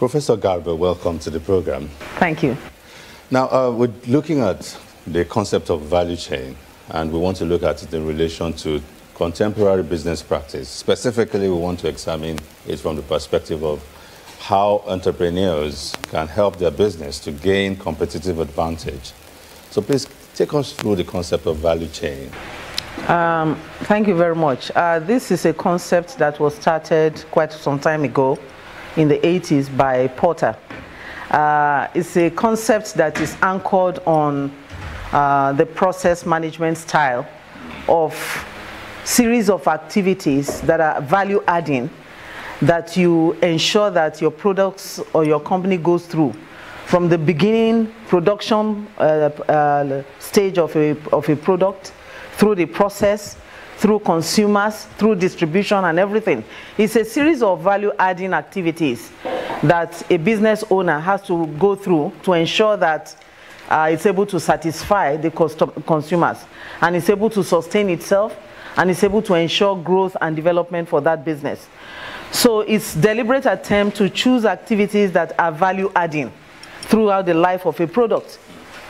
Professor Garba, welcome to the program. Thank you. Now, we're looking at the concept of value chain, and we want to look at it in relation to contemporary business practice. Specifically, we want to examine it from the perspective of how entrepreneurs can help their business to gain competitive advantage. So please take us through the concept of value chain. Thank you very much. This is a concept that was started quite some time ago in the 80s by Porter. It's a concept that is anchored on the process management style of series of activities that are value adding, that you ensure that your products or your company goes through from the beginning production stage of a product, through the process, through consumers, through distribution and everything. It's a series of value adding activities that a business owner has to go through to ensure that it's able to satisfy the consumers, and it's able to sustain itself, and it's able to ensure growth and development for that business. So it's deliberate attempt to choose activities that are value adding throughout the life of a product,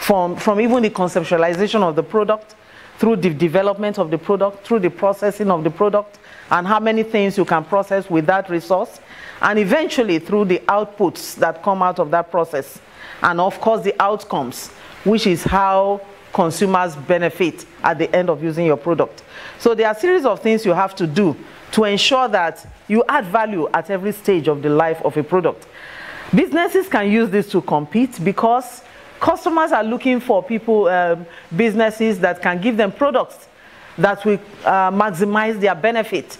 from even the conceptualization of the product, through the development of the product, through the processing of the product, and how many things you can process with that resource, and eventually through the outputs that come out of that process, and of course the outcomes, which is how consumers benefit at the end of using your product. So there are a series of things you have to do to ensure that you add value at every stage of the life of a product. Businesses can use this to compete because customers are looking for people, businesses that can give them products that will maximize their benefit.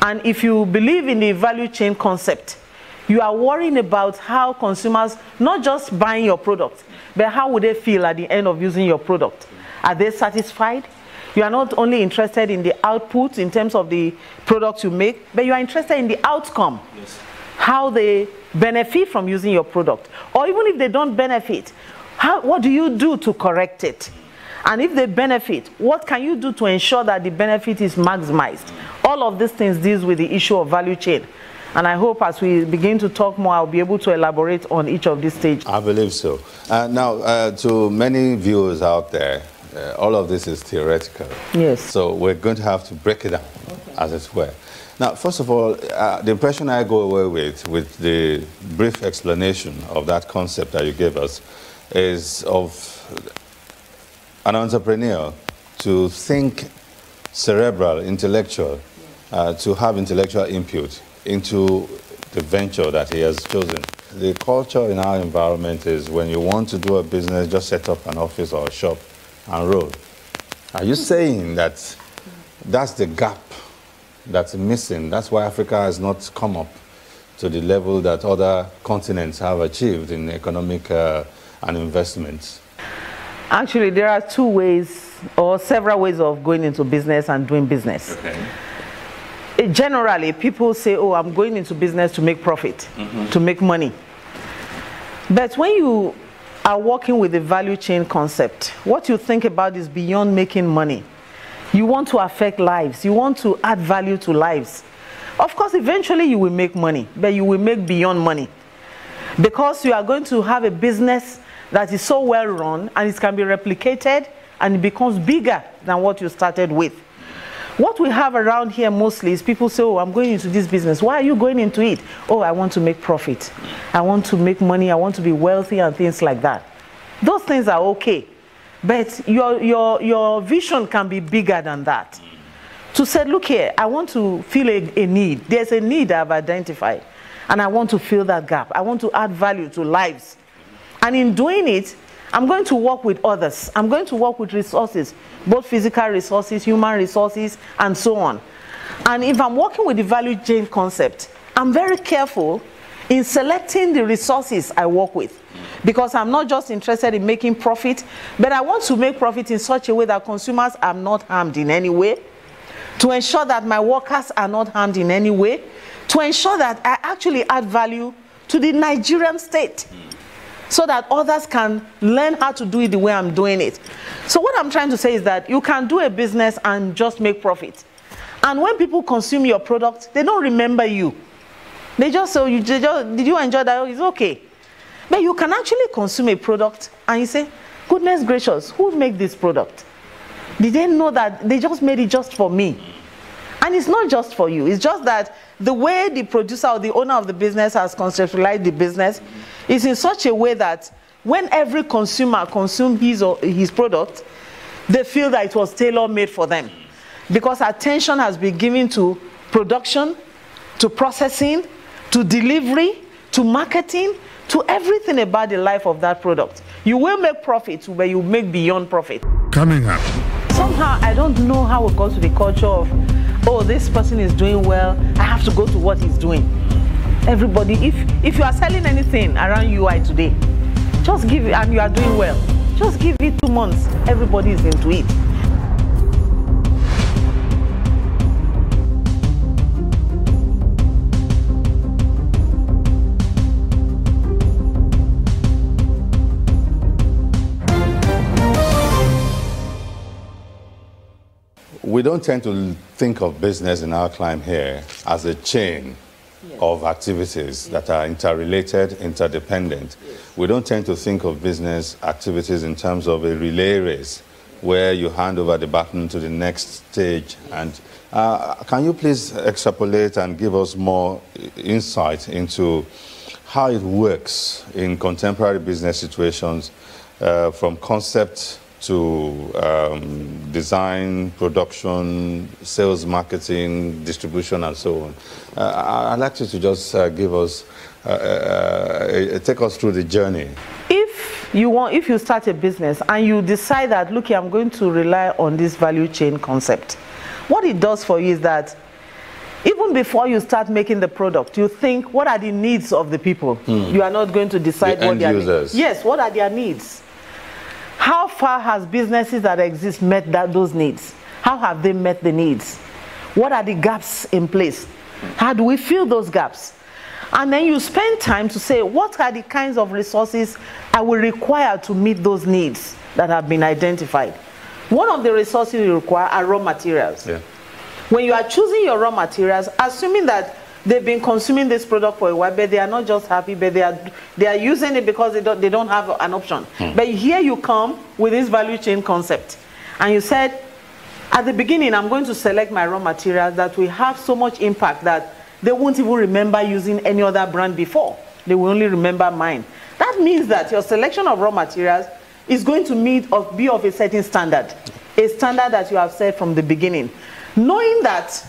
And if you believe in the value chain concept, you are worrying about how consumers, not just buying your product, but how would they feel at the end of using your product? Are they satisfied? You are not only interested in the output in terms of the products you make, but you are interested in the outcome. Yes. How they benefit from using your product. Or even if they don't benefit, what do you do to correct it? And if they benefit, what can you do to ensure that the benefit is maximized? All of these things deals with the issue of value chain. And I hope as we begin to talk more, I'll be able to elaborate on each of these stages. I believe so. Now, to many viewers out there, all of this is theoretical. Yes. So we're going to have to break it down, okay, as it were. Now, first of all, the impression I go away with the brief explanation of that concept that you gave us is of an entrepreneur to think cerebral, intellectual, to have intellectual input into the venture that he has chosen. The culture in our environment is when you want to do a business, just set up an office or a shop and roll. Are you saying that that's the gap that's missing? That's why Africa has not come up to the level that other continents have achieved in economic and investments? Actually, there are two ways or several ways of going into business and doing business. Okay. Generally, people say, oh, I'm going into business to make profit, to make money. But when you are working with the value chain concept, what you think about is beyond making money. You want to affect lives. You want to add value to lives. Of course, eventually you will make money, but you will make beyond money. Because you are going to have a business that is so well run and it can be replicated and it becomes bigger than what you started with. What we have around here mostly is people say, oh, I'm going into this business. Why are you going into it? Oh, I want to make profit. I want to make money. I want to be wealthy and things like that. Those things are okay. But your vision can be bigger than that. To say, look here, I want to fill a need. There's a need I've identified. And I want to fill that gap. I want to add value to lives. And in doing it, I'm going to work with others. I'm going to work with resources, both physical resources, human resources, and so on. And if I'm working with the value chain concept, I'm very careful in selecting the resources I work with. Because I'm not just interested in making profit, but I want to make profit in such a way that consumers are not harmed in any way, to ensure that my workers are not harmed in any way, to ensure that I actually add value to the Nigerian state, so that others can learn how to do it the way I'm doing it. So what I'm trying to say is that you can do a business and just make profit. And when people consume your product, they don't remember you. They just say, did you enjoy that? Oh, it's okay. But you can actually consume a product and you say, goodness gracious, who made this product? Did they know that they just made it just for me? And it's not just for you. It's just that the way the producer or the owner of the business has conceptualized the business is in such a way that when every consumer consumes his or his product, they feel that it was tailor-made for them. Because attention has been given to production, to processing, to delivery, to marketing, to everything about the life of that product. You will make profit, but you make beyond profit. Coming up. Somehow, I don't know how we got to the culture of, oh, this person is doing well, I have to go to what he's doing. Everybody, if you are selling anything around UI today, just give it, and you are doing well, just give it 2 months, everybody is into it. We don't tend to think of business in our climb here as a chain of activities that are interrelated, interdependent. We don't tend to think of business activities in terms of a relay race where you hand over the baton to the next stage. And can you please extrapolate and give us more insight into how it works in contemporary business situations from concept to design, production, sales, marketing, distribution, and so on. I'd like you to just give us, take us through the journey. If you start a business and you decide that, look, I'm going to rely on this value chain concept, what it does for you is that even before you start making the product, you think, what are the needs of the people? You are not going to decide what their needs. Yes, what are their needs? How far has businesses that exist met those needs? How have they met the needs? What are the gaps in place? How do we fill those gaps? And then you spend time to say, what are the kinds of resources I will require to meet those needs that have been identified? One of the resources you require are raw materials. Yeah. When you are choosing your raw materials, assuming that they've been consuming this product for a while, but they are not just happy, but they are using it because they don't have an option. But here you come with this value chain concept. And you said, at the beginning, I'm going to select my raw materials that will have so much impact that they won't even remember using any other brand before. They will only remember mine. That means that your selection of raw materials is going to be of a certain standard, a standard that you have set from the beginning. Knowing that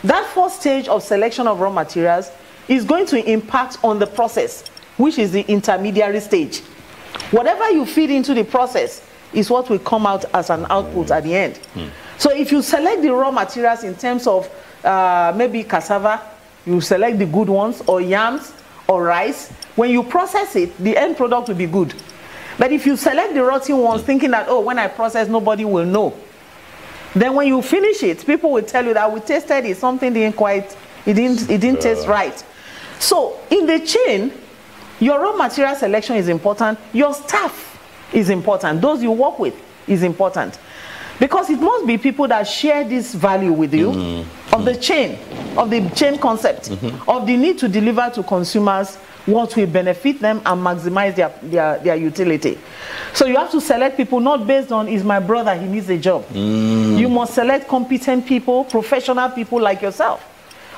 that first stage of selection of raw materials is going to impact on the process, which is the intermediary stage. Whatever you feed into the process is what will come out as an output at the end. So if you select the raw materials in terms of maybe cassava, you select the good ones, or yams, or rice, when you process it, the end product will be good. But if you select the rotten ones thinking that, oh, when I process, nobody will know, then when you finish it, people will tell you that we tasted it, something didn't taste right. So in the chain, your raw material selection is important, your staff is important, those you work with is important. Because it must be people that share this value with you of the chain concept, of the need to deliver to consumers what will benefit them and maximize their utility. So you have to select people not based on, is my brother, he needs a job. You must select competent people, professional people like yourself.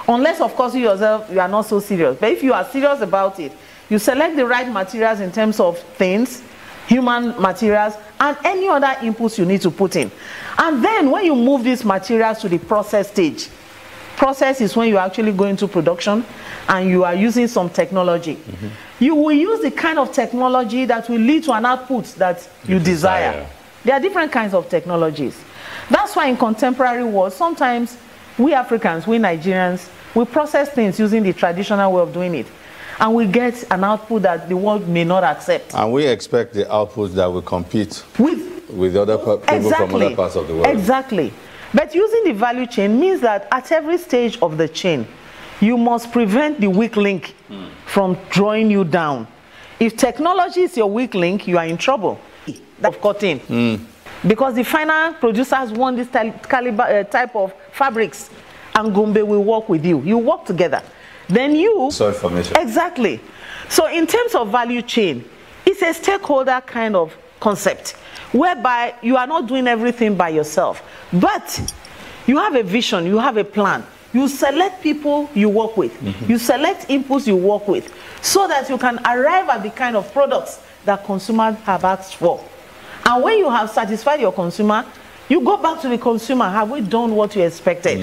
Unless, of course, you yourself, you are not so serious. But if you are serious about it, you select the right materials in terms of things, human materials, and any other inputs you need to put in. And then when you move these materials to the process stage, process is when you actually go into production and you are using some technology. You will use the kind of technology that will lead to an output that you desire. There are different kinds of technologies. That's why in contemporary world, sometimes we Africans, we Nigerians, we process things using the traditional way of doing it. And we get an output that the world may not accept. And we expect the output that will compete with other people from other parts of the world. Exactly. But using the value chain means that at every stage of the chain, you must prevent the weak link from drawing you down. If technology is your weak link, you are in trouble. Of cotton. Because the final producers want this type of fabrics, and Gombe will work with you. You work together. then you... So information. Exactly. So in terms of value chain, it's a stakeholder kind of concept, whereby you are not doing everything by yourself, but you have a vision, you have a plan. You select people you work with. You select inputs you work with, so that you can arrive at the kind of products that consumers have asked for. And when you have satisfied your consumer, you go back to the consumer. Have we done what you expected?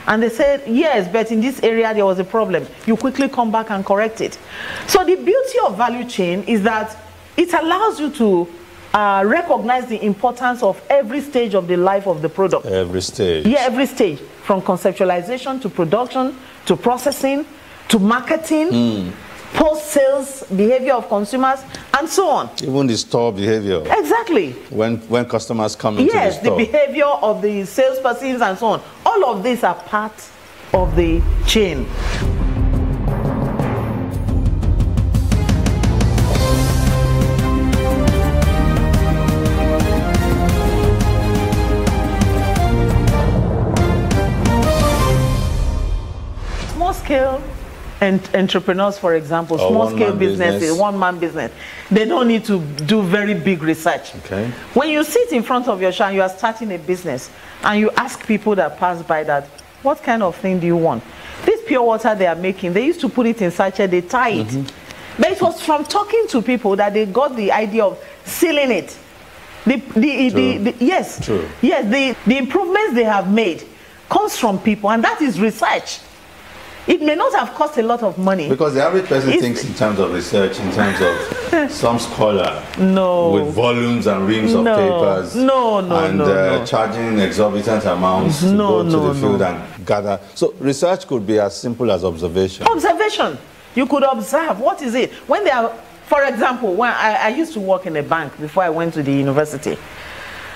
And they said, yes, but in this area there was a problem. You quickly come back and correct it. So the beauty of value chain is that it allows you to recognize the importance of every stage of the life of the product. Every stage. Yeah, every stage. From conceptualization to production, to processing, to marketing, post-sales behavior of consumers, and so on. Even the store behavior. Exactly. When customers come into the store. Yes, the behavior of the salespersons and so on. All of these are part of the chain. Small-scale entrepreneurs, for example, small-scale businesses, one-man business, they don't need to do very big research. Okay. When you sit in front of your shop, you are starting a business, and you ask people that pass by that, what kind of thing do you want? This pure water they are making, they used to put it in sachet, they tie it. But it was from talking to people that they got the idea of sealing it. Yes, the improvements they have made comes from people, and that is research. It may not have cost a lot of money. Because the average person thinks in terms of research, in terms of some scholar with volumes and reams of papers and charging exorbitant amounts to go to the field and gather. So research could be as simple as observation. Observation. You could observe. What is it? When they are, for example, when I used to work in a bank before I went to the university.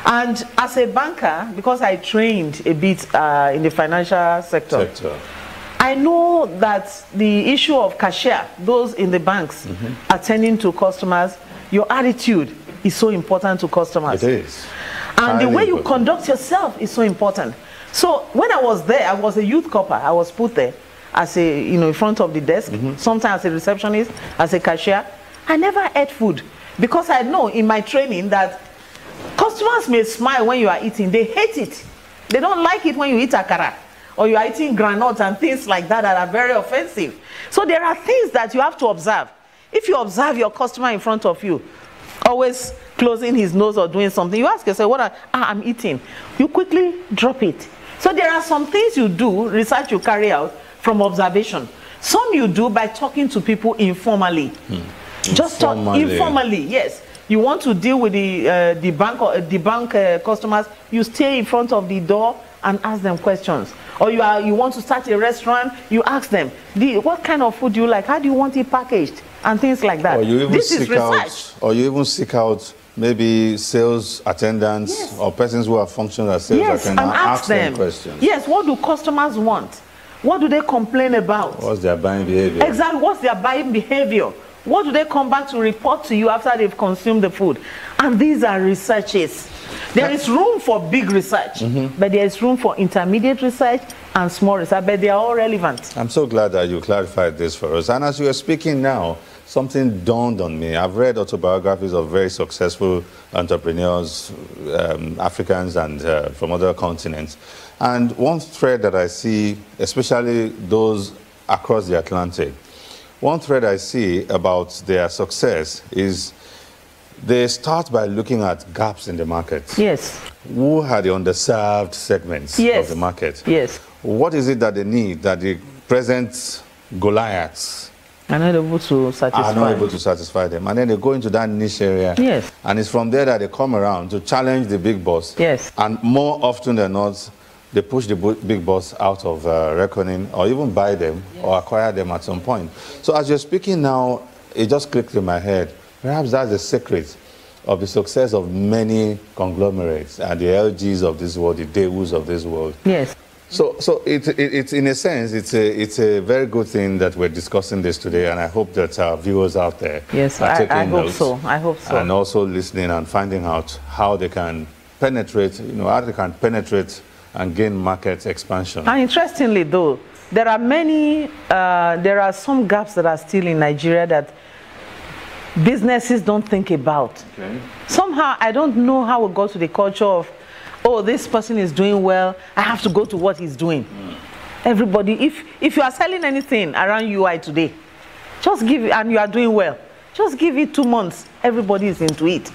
And as a banker, because I trained a bit in the financial sector. I know that the issue of cashier, those in the banks attending to customers, your attitude is so important to customers. It is. And the way you conduct yourself is so important. So when I was there, I was a youth corper. I was put there as a, in front of the desk, sometimes as a receptionist, as a cashier. I never ate food because I know in my training that customers may smile when you are eating. They hate it. They don't like it when you eat akara, or you are eating granules and things like that that are very offensive. So there are things that you have to observe. If you observe your customer in front of you, always closing his nose or doing something, you ask yourself, I'm eating. You quickly drop it. So there are some things you do, research you carry out from observation. Some you do by talking to people informally. Just talk informally, yes. You want to deal with the bank customers, you stay in front of the door and ask them questions. Or you want to start a restaurant, you ask them, what kind of food do you like? How do you want it packaged? And things like that. Or you even seek out maybe sales attendants or persons who are functional as sales attendants and ask them questions. Yes, what do customers want? What do they complain about? What's their buying behavior? Exactly, what's their buying behavior? What do they come back to report to you after they've consumed the food? And these are researches. There is room for big research, but there is room for intermediate research and small research, but they are all relevant. I'm so glad that you clarified this for us. And as you are speaking now, something dawned on me. I've read autobiographies of very successful entrepreneurs, Africans and from other continents. And one thread that I see, especially those across the Atlantic, one thread I see about their success is they start by looking at gaps in the market. Yes. Who are the underserved segments of the market? Yes. What is it that they need that the present Goliaths are not able to satisfy them? And then they go into that niche area. Yes. And it's from there that they come around to challenge the big boss. Yes. And more often than not, they push the big boss out of reckoning or even buy them or acquire them at some point. So as you're speaking now, it just clicked in my head. Perhaps that's the secret of the success of many conglomerates and the LGs of this world, the Daewoo's of this world. Yes. So it's in a sense, it's a very good thing that we're discussing this today, and I hope that our viewers out there are taking notes. I hope so. And also listening and finding out how they can penetrate, how they can penetrate and gain market expansion. And interestingly though, there are some gaps that are still in Nigeria that businesses don't think about. Okay. Somehow, I don't know how we got to the culture of, oh, this person is doing well, I have to go to what he's doing. Everybody, if you are selling anything around UI today, just give it, and you are doing well, just give it 2 months, everybody is into it.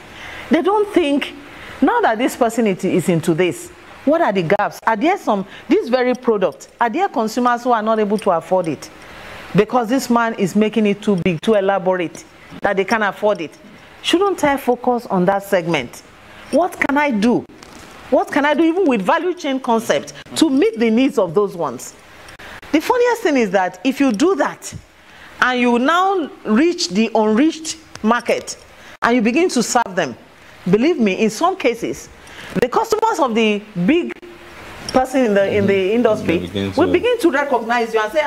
They don't think, now that this person is into this, what are the gaps? Are there this very product, are there consumers who are not able to afford it? Because this man is making it too big, too elaborate, that they can't afford it. Shouldn't I focus on that segment? What can I do? What can I do even with value chain concept to meet the needs of those ones? The funniest thing is that if you do that and you now reach the unreached market and you begin to serve them, believe me, in some cases, the customers of the big person in the industry will begin to recognize you and say,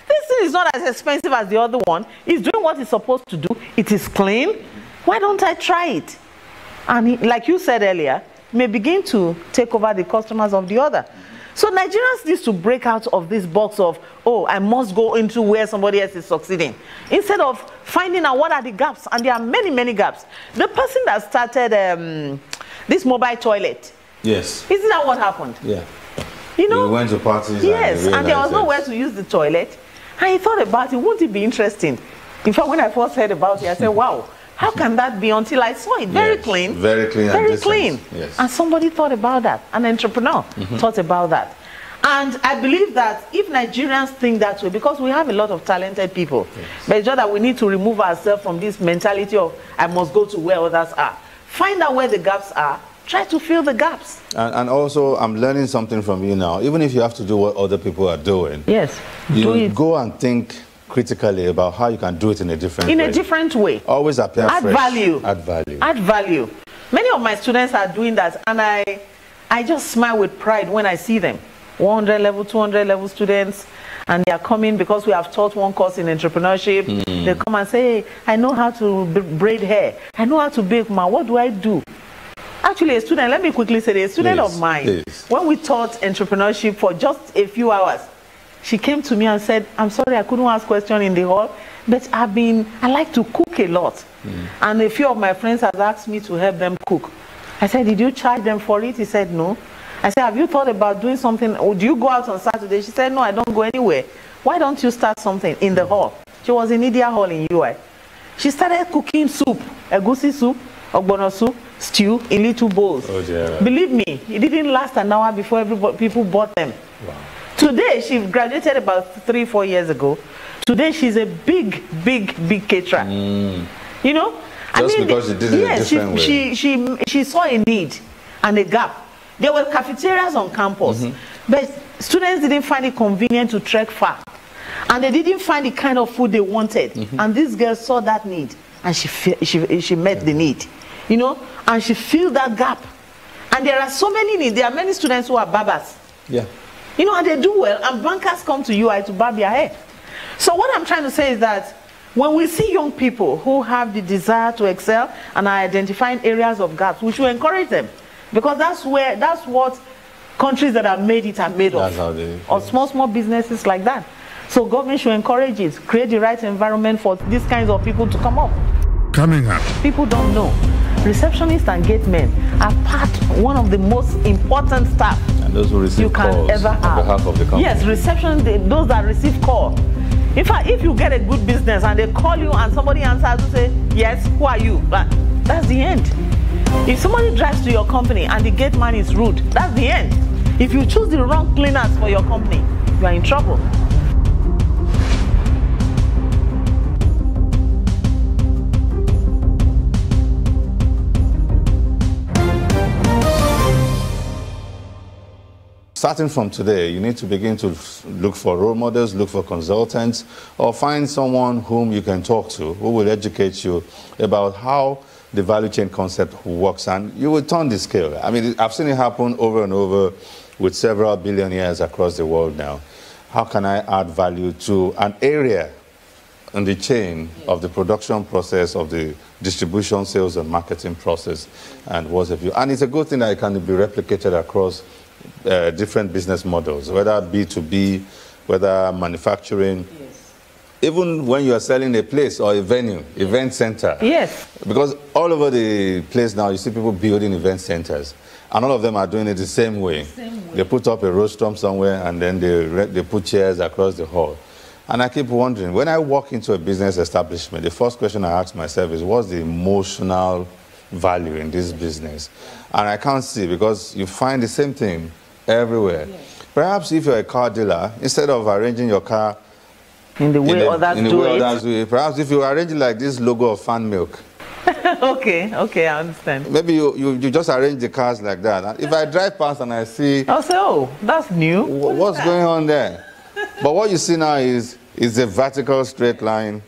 this thing is not as expensive as the other one. It's doing what it's supposed to do. It is clean. Why don't I try it? And like you said earlier, may begin to take over the customers of the other. So Nigerians need to break out of this box of, oh, I must go into where somebody else is succeeding. Instead of finding out what are the gaps, and there are many, many gaps. The person that started this mobile toilet. Yes. Isn't that what happened? Yeah. You know? We went to parties. Yes, and there was nowhere to use the toilet. And he thought about it, wouldn't it be interesting? In fact, when I first heard about it, I said, wow, how can that be, until I saw it? Very clean. Very clean. Very clean. Yes. And somebody thought about that. An entrepreneur thought about that. And I believe that if Nigerians think that way, because we have a lot of talented people, but it's just that we need to remove ourselves from this mentality of, I must go to where others are. Find out where the gaps are. Try to fill the gaps. And also, I'm learning something from you now. Even if you have to do what other people are doing, yes, you go and think critically about how you can do it in a different way. In a different way. Always appear fresh. Value. Add value. Add value. Many of my students are doing that, and I just smile with pride when I see them. 100 level, 200 level students, and they are coming because we have taught one course in entrepreneurship. They come and say, hey, I know how to braid hair. I know how to bake. What do I do? Actually, a student, let me quickly say, a student of mine, when we taught entrepreneurship for just a few hours, she came to me and said, I'm sorry, I couldn't ask questions in the hall, but I like to cook a lot. And a few of my friends have asked me to help them cook. I said, did you charge them for it? He said, no. I said, have you thought about doing something? Or do you go out on Saturday? She said, no, I don't go anywhere. Why don't you start something in the hall? She was in Idia Hall in UI. She started cooking soup, egusi soup, ogbono soup, stew in little bowls. Oh, yeah. Believe me, it didn't last an hour before people bought them. Wow. Today, she graduated about 3-4 years ago. Today, she's a big caterer. You know? Just because she did it a different way. She saw a need and a gap. There were cafeterias on campus, but students didn't find it convenient to trek far. And they didn't find the kind of food they wanted. And this girl saw that need, and she met the need. You know, and she filled that gap. And there are so many needs. There are many students who are barbers. Yeah. You know, and they do well, and bankers come to UI to barb their hair. So what I'm trying to say is that when we see young people who have the desire to excel and are identifying areas of gaps, we should encourage them. Because that's what countries that have made it are made of. That's how they, or small businesses like that. So government should encourage it, create the right environment for these kinds of people to come up. Coming up. People don't know. Receptionists and gate men are one of the most important staff and those who receive you can calls ever have. On behalf of the company. Yes, receptionists, those that receive call. In fact, if you get a good business and they call you and somebody answers to say, yes, who are you? That's the end. If somebody drives to your company and the gate man is rude, that's the end. If you choose the wrong cleaners for your company, you are in trouble. Starting from today, you need to begin to look for role models, look for consultants, or find someone whom you can talk to who will educate you about how the value chain concept works, and you will turn the scale. I mean, I've seen it happen over and over with several billionaires across the world now. How can I add value to an area in the chain of the production process, of the distribution, sales, and marketing process, and what have you? And it's a good thing that it can be replicated across different business models, whether B2B, whether manufacturing, even when you are selling a place or a venue, event center. Yes. Because all over the place now, you see people building event centers. And all of them are doing it the same way. They put up a rostrum somewhere and then they put chairs across the hall. And I keep wondering, when I walk into a business establishment, the first question I ask myself is, what's the emotional value in this business? And I can't see, because you find the same thing everywhere. Perhaps if you're a car dealer, instead of arranging your car in the way others do it, perhaps if you arrange it like this logo of fan milk. Okay, I understand. Maybe you just arrange the cars like that. If I drive past and I see, I'll say, oh, that's new. What's going on there? But what you see now is a vertical straight line,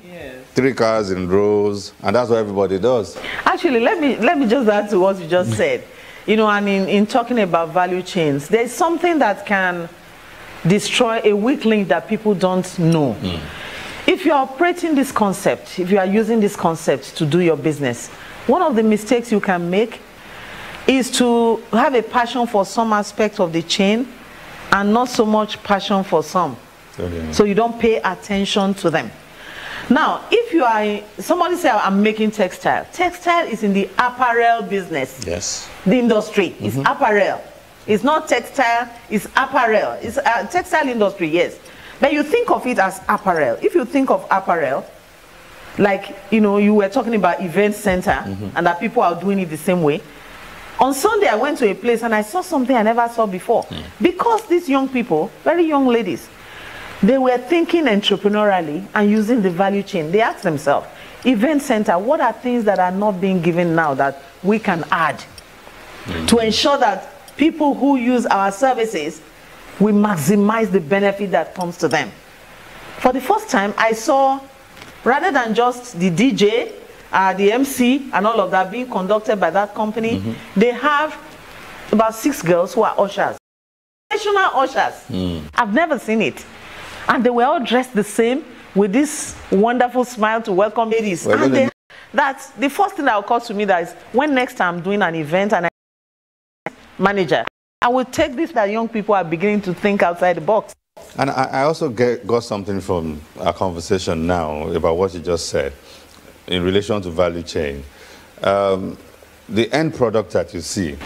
3 cars in rows, and that's what everybody does. Actually, let me just add to what you just said. You know, and in talking about value chains, there's something that can destroy a weak link that people don't know. If you are operating this concept, if you are using this concept to do your business, one of the mistakes you can make is to have a passion for some aspect of the chain and not so much passion for some. So you don't pay attention to them. Now, if you are, somebody say, I'm making textile. Textile is in the apparel business. Yes. The industry is apparel. It's not textile, it's apparel. It's a textile industry, yes. But you think of it as apparel. If you think of apparel, like, you know, you were talking about event center and that people are doing it the same way. On Sunday, I went to a place and I saw something I never saw before. Because these young people, very young ladies, they were thinking entrepreneurially and using the value chain. They asked themselves, event center, what are things that are not being given now that we can add to ensure that people who use our services, we maximize the benefit that comes to them. For the first time, I saw, rather than just the DJ, the MC, and all of that being conducted by that company, they have about 6 girls who are ushers. National ushers. I've never seen it. And they were all dressed the same with this wonderful smile to welcome ladies. And that's the first thing that occurs to me, that is, when next time I'm doing an event and I manager, I will take this that young people are beginning to think outside the box. And I also got something from our conversation now about what you just said in relation to value chain. The end product that you see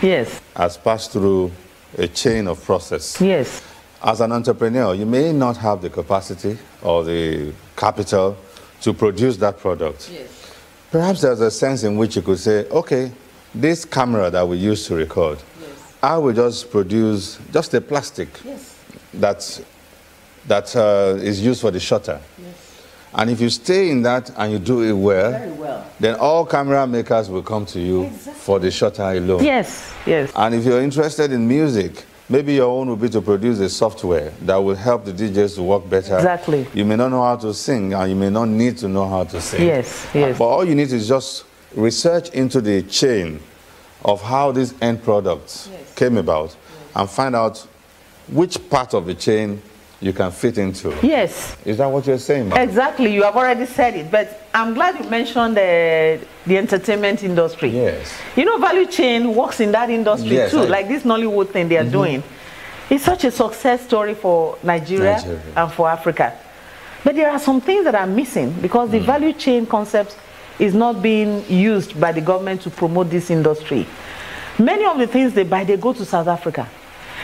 has passed through a chain of process. Yes. As an entrepreneur, you may not have the capacity or the capital to produce that product. Yes. Perhaps there's a sense in which you could say, okay, this camera that we use to record, I will just produce just a plastic that is used for the shutter. And if you stay in that and you do it well, then all camera makers will come to you for the shutter alone. Yes. And if you're interested in music, maybe your own will be to produce a software that will help the DJs to work better. Exactly. You may not know how to sing, and you may not need to know how to sing. Yes. But all you need is just research into the chain of how these end products came about and find out which part of the chain you can fit into. Yes. Is that what you're saying, ma'am? Exactly. You have already said it. But I'm glad you mentioned the entertainment industry. Yes. You know, value chain works in that industry too. Like this Nollywood thing they are doing. It's such a success story for Nigeria and for Africa. But there are some things that are missing because the value chain concept is not being used by the government to promote this industry. Many of the things they buy, they go to South Africa.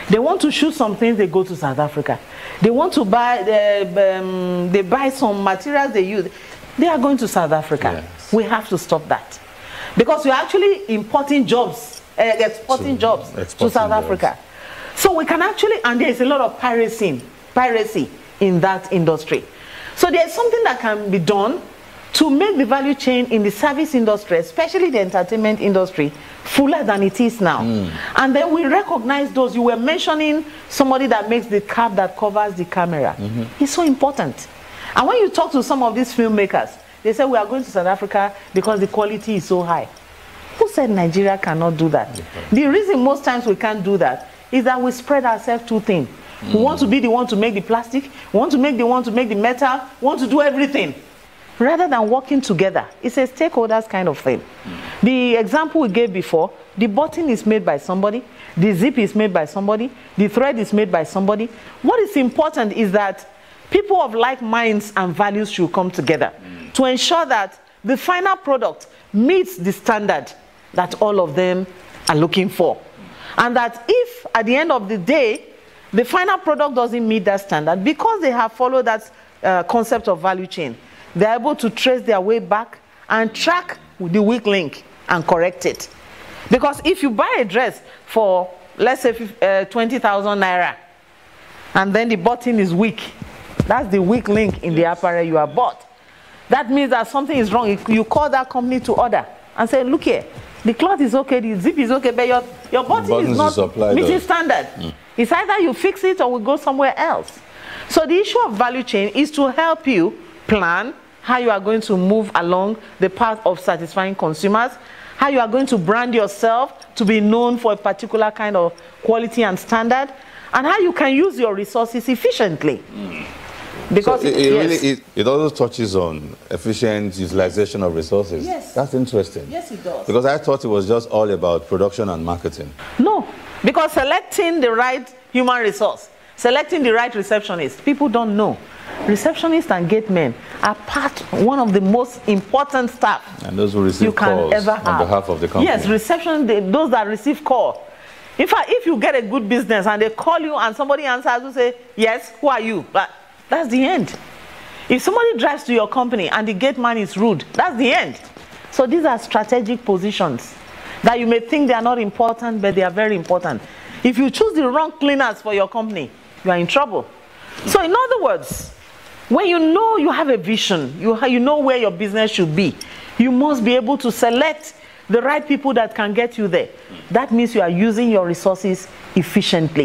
They want to shoot some things, they go to South Africa. They want to buy, they buy some materials they use. They are going to South Africa. Yes. We have to stop that. Because we're actually importing jobs, exporting jobs to South Africa. So we can actually, and there's a lot of piracy in that industry. So there's something that can be done to make the value chain in the service industry, especially the entertainment industry, fuller than it is now. And then we recognize those. You were mentioning somebody that makes the cap that covers the camera. It's so important. And when you talk to some of these filmmakers, they say we are going to South Africa because the quality is so high. Who said Nigeria cannot do that? The reason most times we can't do that is that we spread ourselves too thin. We want to be the one to make the plastic, we want to make the one to make the metal, we want to do everything. Rather than working together, it's a stakeholders kind of thing. The example we gave before, the button is made by somebody, the zip is made by somebody, the thread is made by somebody. What is important is that people of like minds and values should come together to ensure that the final product meets the standard that all of them are looking for. And that if at the end of the day, the final product doesn't meet that standard, because they have followed that concept of value chain, they're able to trace their way back and track the weak link and correct it. Because if you buy a dress for, let's say, 20,000 naira, and then the button is weak, that's the weak link in the apparel you have bought. That means that something is wrong. You call that company to order and say, look here, the cloth is okay, the zip is okay, but your button is not meeting standard. It's either you fix it or we go somewhere else. So the issue of value chain is to help you plan how you are going to move along the path of satisfying consumers, how you are going to brand yourself to be known for a particular kind of quality and standard, and how you can use your resources efficiently. Because so it also touches on efficient utilization of resources. Yes. That's interesting. Yes, it does. Because I thought it was just all about production and marketing. No, because selecting the right human resource, selecting the right receptionist, people don't know. Receptionists and gate men are one of the most important staff and those who receive calls on behalf of the company. Yes, those that receive call. In fact, if you get a good business and they call you and somebody answers, you say, yes, who are you? But that's the end. If somebody drives to your company and the gate man is rude, that's the end. So these are strategic positions that you may think they are not important, but they are very important. If you choose the wrong cleaners for your company, you are in trouble. So in other words, when you know you have a vision, you know where your business should be, you must be able to select the right people that can get you there. That means you are using your resources efficiently.